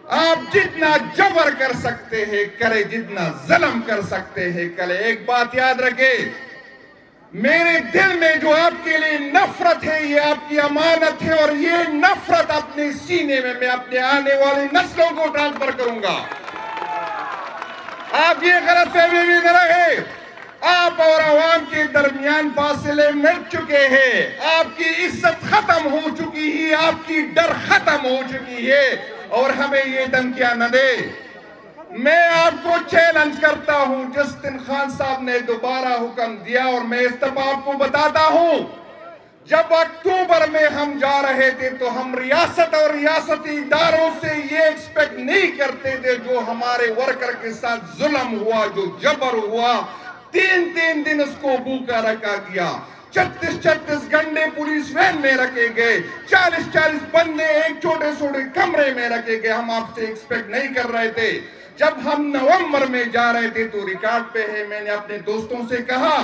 آپ جتنا جبر کر سکتے ہیں کرے، جتنا ظلم کر سکتے ہیں کرے. ایک بات یاد رکھے، میرے دل میں جو آپ کے لیے نفرت ہے یہ آپ کی امانت ہے، اور یہ نفرت اپنے سینے میں اپنے آنے والی نسلوں کو ٹرانسفر کروں گا. آپ یہ غلط فہمی میں نہ رہے. آپ اور عوام کے درمیان فاصلے مٹ چکے ہیں، آپ کی عزت ختم ہو چکی ہے، آپ کی ڈر ختم ہو چکی ہے، اور ہمیں یہ دھمکیاں نہ دے. میں آپ کو چیلنج کرتا ہوں، جس دن خان صاحب نے دوبارہ حکم دیا، اور میں اس طرح آپ کو بتاتا ہوں، جب اکتوبر میں ہم جا رہے تھے تو ہم ریاست اور ریاستی اداروں سے یہ ایکسپیکٹ نہیں کرتے تھے. جو ہمارے ورکر کے ساتھ ظلم ہوا، جو جبر ہوا، 3 دن اس کو بھوکا رکھا گیا، 36 گھنٹے پولیس وین میں رکھے گئے، 40 بندے ایک چھوٹے کمرے میں رکھے گئے. ہم آپ سے ایکسپیکٹ نہیں کر رہے تھے. جب ہم نومبر میں جا رہے تھے تو ریکارڈ پہ ہے، میں نے اپنے دوستوں سے کہا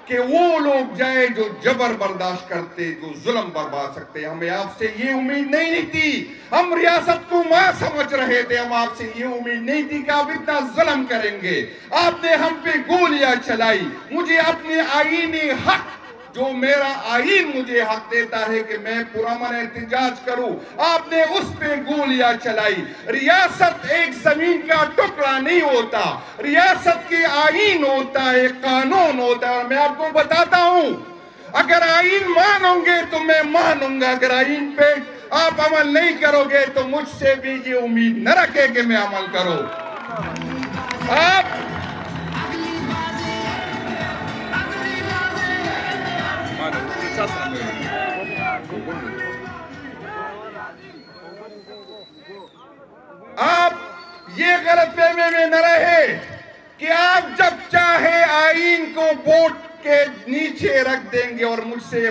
کہ وہ لوگ جائے جو جبر برداشت کرتے، جو ظلم برداشت سکتے. ہمیں آپ سے یہ امید نہیں تھی. ہم ریاست کو ماں سمجھ رہے تھے. ہم آپ سے یہ امید نہیں تھی کہ آپ اتنا ظلم کریں گے. آپ نے ہم پہ گولیاں چلائی. مجھے اپنے آئینی حق، جو میرا آئین مجھے حق دیتا ہے کہ میں پرامن احتجاج کروں، آپ نے اس پہ گولیاں چلائی. ریاست ایک زمین کا ٹکڑا نہیں ہوتا، ریاست کی آئین ہوتا ہے، قانون ہوتا ہے. اور میں آپ کو بتاتا ہوں، اگر آئین مانو گے تو میں مانوں گا، اگر آئین پہ آپ عمل نہیں کرو گے تو مجھ سے بھی یہ امید نہ رکھے کہ میں عمل کروں. آپ یہ غلط فہمی میں نہ رہے کہ آپ جب چاہے آئین کو ووٹ کے نیچے رکھ دیں گے اور مجھ سے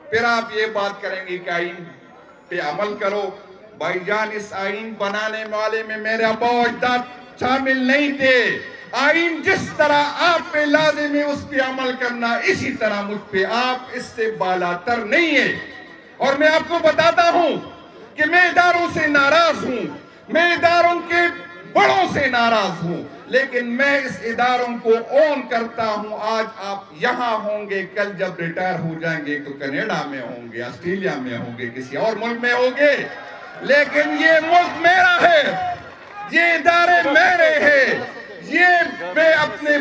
پھر آپ یہ بات کریں گے کہ آئین پہ عمل کرو. بھائی جان، اس آئین بنانے والے میں میرے ابا و اجداد شامل نہیں تھے. آئین جس طرح آپ پہ لازم ہے اس پہ عمل کرنا، اسی طرح مجھ پہ. آپ اس سے بالاتر نہیں ہے. اور میں آپ کو بتاتا ہوں کہ میں اداروں سے ناراض ہوں، میں اداروں کے بڑوں سے ناراض ہوں، لیکن میں اس اداروں کو اون کرتا ہوں. آج آپ یہاں ہوں گے، کل جب ریٹائر ہو جائیں گے تو کینیڈا میں ہوں گے، آسٹریلیا میں ہوں گے، کسی اور ملک میں ہوں گے، لیکن یہ ملک میرا ہے، یہ ادارے میرے ہیں. یہ میں اپنے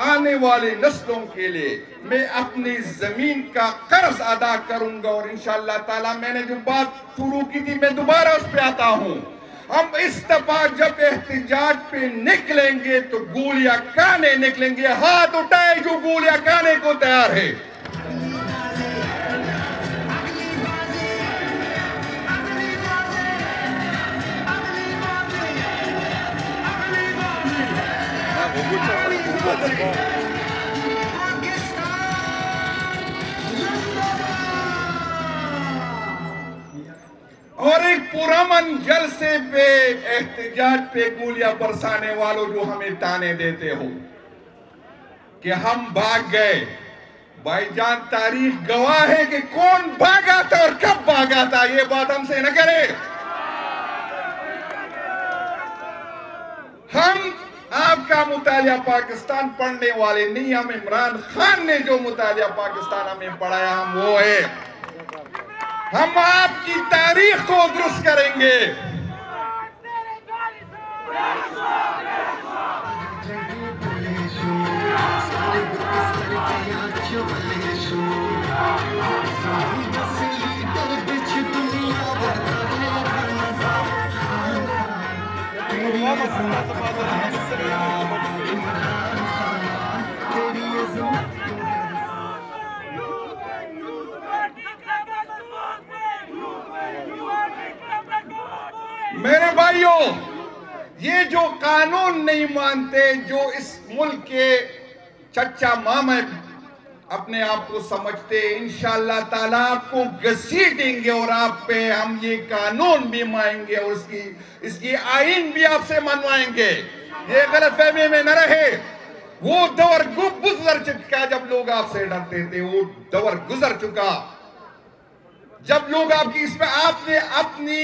آنے والی نسلوں کے لیے میں اپنی زمین کا قرض ادا کروں گا. اور انشاءاللہ تعالیٰ میں نے جو بات شروع کی تھی میں دوبارہ اس پہ آتا ہوں. ہم اس دفعہ جب احتجاج پہ نکلیں گے تو گولیاں کانے نکلیں گے. ہاتھ اٹھائے جو گولیاں کانے کو تیار ہے. اور ایک پرامن جلسے پہ احتجاج پہ گولیاں برسانے والوں جو ہمیں تانے دیتے ہو کہ ہم بھاگ گئے. بھائی جان، تاریخ گواہ ہے کہ کون بھاگا تھا اور کب بھاگا تھا. یہ بات ہم سے نہ کرے. ہم آپ کا مطالعہ پاکستان پڑھنے والے نہیں. ہم عمران خان نے جو مطالعہ پاکستان ہمیں پڑھایا ہم وہ ہے. ہم آپ کی تاریخ کو درست کریں گے. میرے بھائیوں، یہ جو قانون نہیں مانتے، جو اس ملک کے چچا ماما اپنے آپ کو سمجھتے، انشاءاللہ تعالیٰ آپ کو گھسیٹیں گے اور آپ پہ ہم یہ قانون بھی مانیں گے اور اس کی آئین بھی آپ سے منوائیں گے. یہ غلط فہمی میں نہ رہے. وہ دور گزر چکا جب لوگ آپ سے ڈرتے تھے. وہ دور گزر چکا جب لوگ آپ کی اس پہ آپ نے اپنی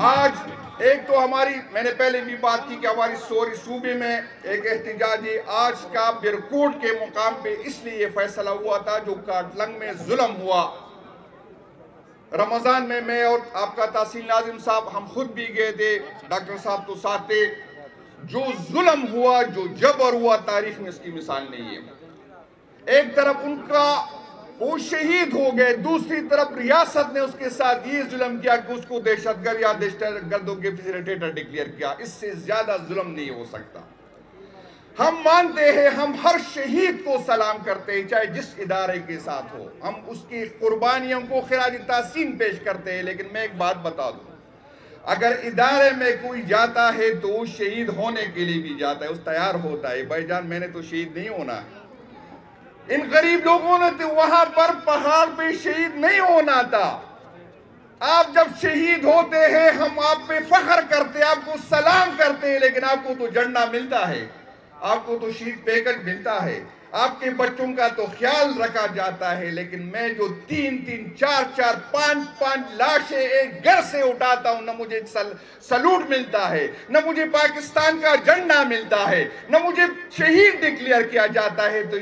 آج ایک تو ہماری میں نے پہلے بھی بات کی کہ ہماری سوری صوبے میں ایک احتجاجی آج کا برکوٹ کے مقام پہ اس لیے فیصلہ ہوا تھا جو کاٹلنگ میں ظلم ہوا رمضان میں اور آپ کا تحصیل ناظم صاحب ہم خود بھی گئے تھے، ڈاکٹر صاحب تو ساتھ تھے. جو ظلم ہوا، جو جبر ہوا، تاریخ میں اس کی مثال نہیں ہے. ایک طرف ان کا وہ شہید ہو گئے، دوسری طرف ریاست نے اس کے ساتھ یہ ظلم کیا کہ اس کو دہشت گرد یا دہشت گردوں کے فیسیلیٹیٹر ڈکلیئر کیا. اس سے زیادہ ظلم نہیں ہو سکتا. ہم مانتے ہیں، ہم ہر شہید کو سلام کرتے ہیں چاہے جس ادارے کے ساتھ ہو، ہم اس کی قربانیوں کو خراج تحسین پیش کرتے ہیں. لیکن میں ایک بات بتا دوں، اگر ادارے میں کوئی جاتا ہے تو وہ شہید ہونے کے لیے بھی جاتا ہے، اس تیار ہوتا ہے. بھائی جان، میں نے تو شہید نہیں ہونا ہے. ان غریب لوگوں نے تو وہاں پر پہاڑ پہ شہید نہیں ہونا تھا. آپ جب شہید ہوتے ہیں ہم آپ پہ فخر کرتے ہیں، آپ کو سلام کرتے ہیں، لیکن آپ کو تو جھنڈا ملتا ہے، آپ کو تو شہید پیکج ملتا ہے، آپ کے بچوں کا تو خیال رکھا جاتا ہے. لیکن میں جو 3-3, 4-4, 5-5 لاشیں ایک گھر سے اٹھاتا ہوں، نہ مجھے سلوٹ ملتا ہے، نہ مجھے پاکستان کا جھنڈا ملتا ہے، نہ مجھے شہید ڈکلیئر کیا جاتا ہے، تو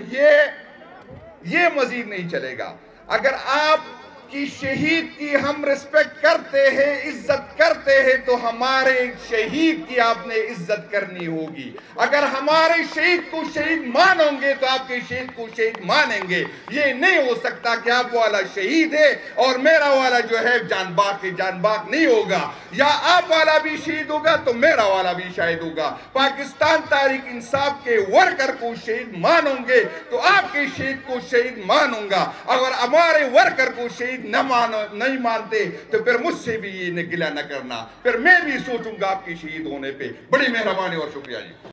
یہ مزید نہیں چلے گا. اگر آپ کی شہید کی ہم ریسپیکٹ کرتے ہیں، عزت کرتے ہیں، تو ہمارے شہید کی آپ نے عزت کرنی ہوگی. اگر ہمارے شہید کو شہید مانیں گے تو آپ کے شہید کو شہید مانیں گے. یہ نہیں ہو سکتا کہ آپ والا شہید ہے اور میرا والا جو ہے جان باغ کے جان باغ نہیں ہوگا، یا آپ والا بھی شہید ہوگا تو میرا والا بھی شہید ہوگا. پاکستان تحریک انصاف کے ورکر کو شہید مانیں گے تو آپ کے شہید کو شہید مانوں گا. اگر ہمارے ورکر کو شہید نہیں مانتے تو پھر مجھ سے بھی یہ گلہ نہ کرنا، پھر میں بھی سوچوں گا آپ کی شہید ہونے پہ. بڑی مہربانی اور شکریہ جی.